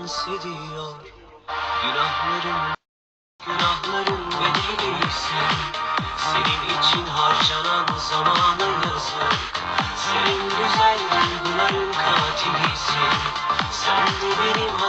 dans ediyor. Günahların bedelisin. Senin için harcanan zamanı yazık. Senin güzel duyguların katilisin. Sen de benim